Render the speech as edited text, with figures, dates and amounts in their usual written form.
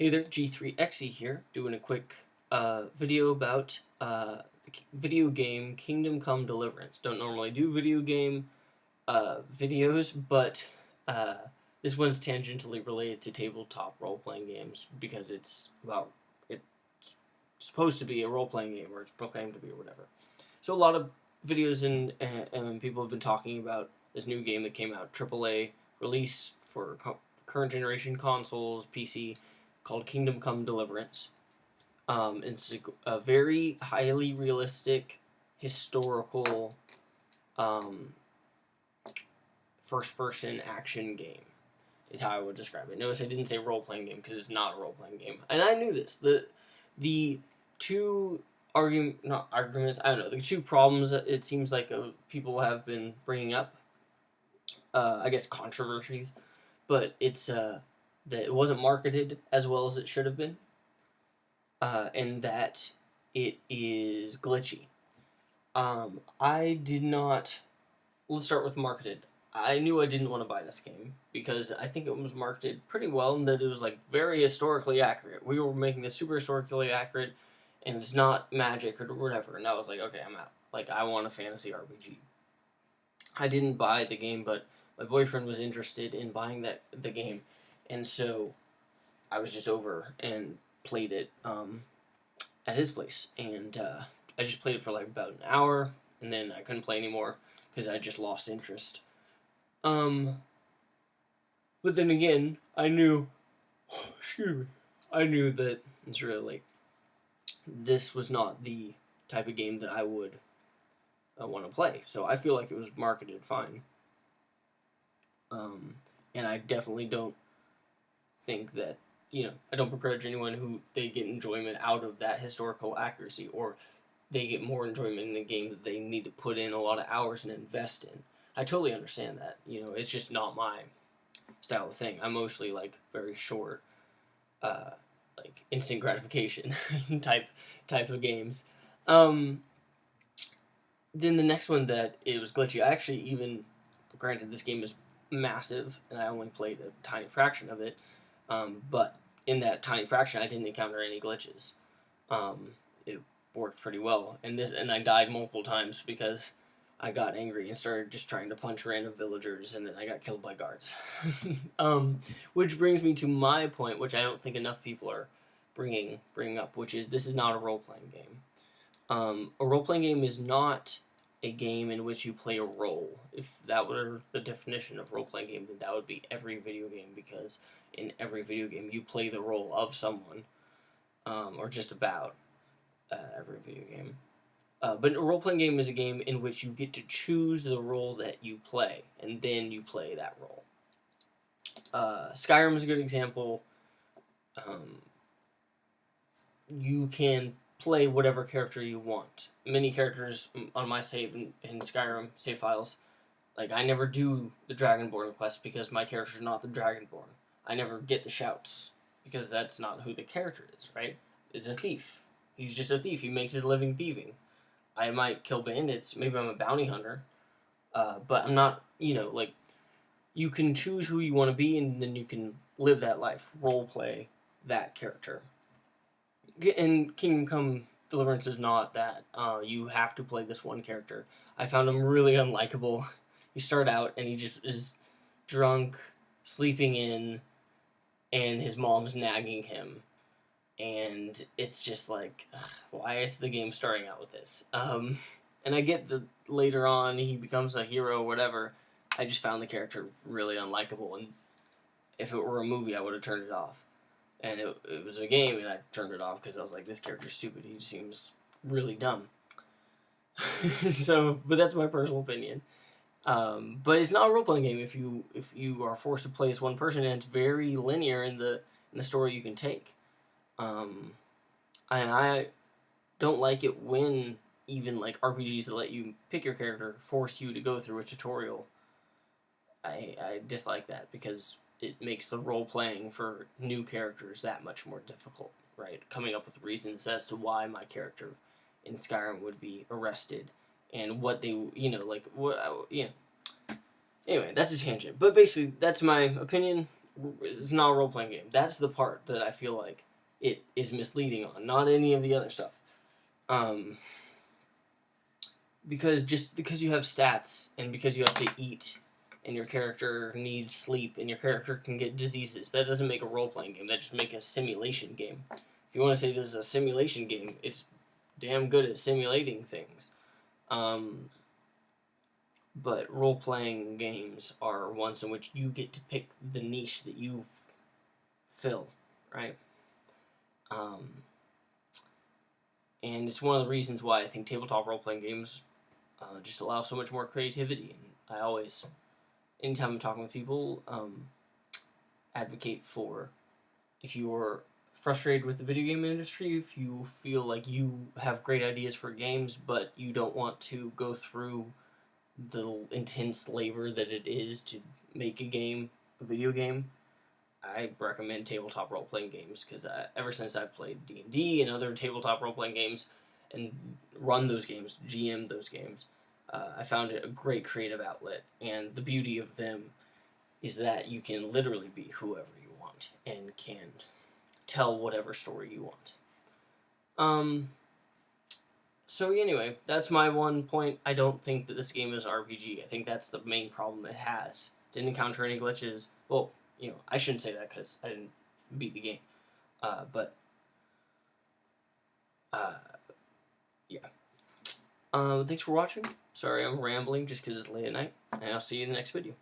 Hey there, G3XE here, doing a quick video about the video game Kingdom Come Deliverance. Don't normally do video game videos, but this one's tangentially related to tabletop role-playing games because it's supposed to be a role-playing game, or it's proclaimed to be, or whatever. So a lot of videos and people have been talking about this new game that came out, AAA release for current generation consoles, PC, called Kingdom Come Deliverance. It's a very highly realistic, historical, first-person action game, is how I would describe it. Notice I didn't say role-playing game, because it's not a role-playing game. And I knew this. The two the two problems that it seems like people have been bringing up, I guess controversy, but it's, that it wasn't marketed as well as it should have been, and that it is glitchy. I did not... Let's start with marketed. I knew I didn't want to buy this game because I think it was marketed pretty well and that it was, like, very historically accurate. We were making this super historically accurate, and it's not magic or whatever, and I was like, okay, I'm out. Like, I want a fantasy RPG. I didn't buy the game, but my boyfriend was interested in buying the game, and so I was just over and played it at his place. And I just played it for like about an hour, and then I couldn't play anymore because I just lost interest. But then again, I knew that it's really late. This was not the type of game that I would want to play. So I feel like it was marketed fine. And I definitely don't think that, I don't begrudge anyone who they get enjoyment out of that historical accuracy, or they get more enjoyment in a game that they need to put in a lot of hours and invest in. I totally understand that. It's just not my style of thing. I'm mostly like very short, like instant gratification type of games. Then the next one that it was glitchy. I actually even, granted this game is massive and I only played a tiny fraction of it, but in that tiny fraction I didn't encounter any glitches. It worked pretty well, and I died multiple times because I got angry and started just trying to punch random villagers, and then I got killed by guards. Which brings me to my point, which I don't think enough people are bringing up, which is this is not a role-playing game. A role-playing game is not a game in which you play a role. If that were the definition of role-playing game, then that would be every video game, because in every video game you play the role of someone, or just about every video game. But a role-playing game is a game in which you get to choose the role that you play, and then you play that role. Skyrim is a good example. You can play whatever character you want. Many characters on my save in Skyrim save files, like I never do the Dragonborn quest because my character's not the Dragonborn. I never get the shouts because that's not who the character is, right? It's a thief. He's just a thief. He makes his living thieving. I might kill bandits. Maybe I'm a bounty hunter, but I'm not. Like, you can choose who you want to be, and then you can live that life, role play that character. And Kingdom Come Deliverance is not that. You have to play this one character. I found him really unlikable. You start out, and he just is drunk, sleeping in, and his mom's nagging him. And it's just like, ugh, why is the game starting out with this? And I get that later on he becomes a hero or whatever. I just found the character really unlikable, and if it were a movie, I would have turned it off. And it was a game, and I turned it off because I was like, this character's stupid. He just seems really dumb. But that's my personal opinion. But it's not a role-playing game if you are forced to play as one person, and it's very linear in the story you can take. And I don't like it when even like RPGs that let you pick your character force you to go through a tutorial. I dislike that because it makes the role-playing for new characters that much more difficult, right? Coming up with reasons as to why my character in Skyrim would be arrested and what they, Anyway, that's a tangent. But basically, that's my opinion. it's not a role playing game. That's the part that I feel like it is misleading on, not any of the other stuff. Because just because you have stats and because you have to eat and your character needs sleep and your character can get diseases, that doesn't make a role playing game. That just make a simulation game. If you want to say this is a simulation game, it's damn good at simulating things. But role playing games are ones in which you get to pick the niche that you fill, right? And it's one of the reasons why I think tabletop role playing games just allow so much more creativity. And I always, anytime I'm talking with people, advocate for, if you're frustrated with the video game industry, if you feel like you have great ideas for games, but you don't want to go through the intense labor that it is to make a video game, I recommend tabletop role-playing games, because ever since I've played D&D and other tabletop role-playing games and run those games, GM those games, I found it a great creative outlet. And the beauty of them is that you can literally be whoever you want and can tell whatever story you want. So anyway, that's my one point. I don't think that this game is an RPG. I think that's the main problem it has. Didn't encounter any glitches. Well, I shouldn't say that because I didn't beat the game. But yeah. Thanks for watching. Sorry I'm rambling just because it's late at night. And I'll see you in the next video.